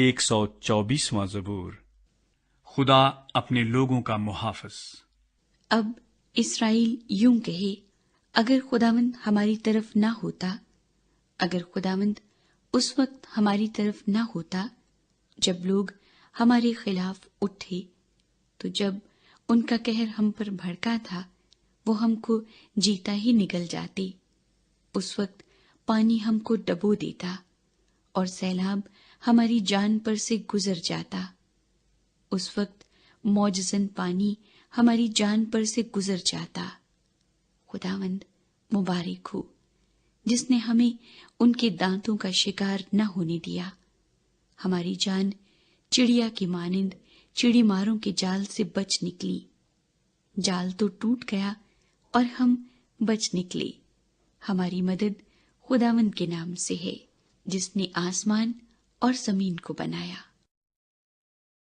124واں زبور۔ خدا اپنے لوگوں کا محافظ۔ اب اسرائیل یوں کہے، اگر خداوند ہماری طرف نہ ہوتا، اگر خداوند اس وقت ہماری طرف نہ ہوتا جب لوگ ہمارے خلاف اٹھے، تو جب ان کا قہر ہم پر بھڑکا تھا وہ ہم کو جیتا ہی نگل جاتے۔ اس وقت پانی ہم کو ڈبو دیتا اور سیلاب ہماری جان پر سے گزر جاتا۔ اس وقت موجزن پانی ہماری جان پر سے گزر جاتا۔ خداوند مبارک ہو جس نے ہمیں ان کے دانتوں کا شکار نہ ہونے دیا۔ ہماری جان چڑیا کی مانند چڑی ماروں کے جال سے بچ نکلی۔ جال تو ٹوٹ گیا اور ہم بچ نکلے۔ ہماری مدد خداوند کے نام سے ہے جس نے آسمان اور زمین کو بنایا۔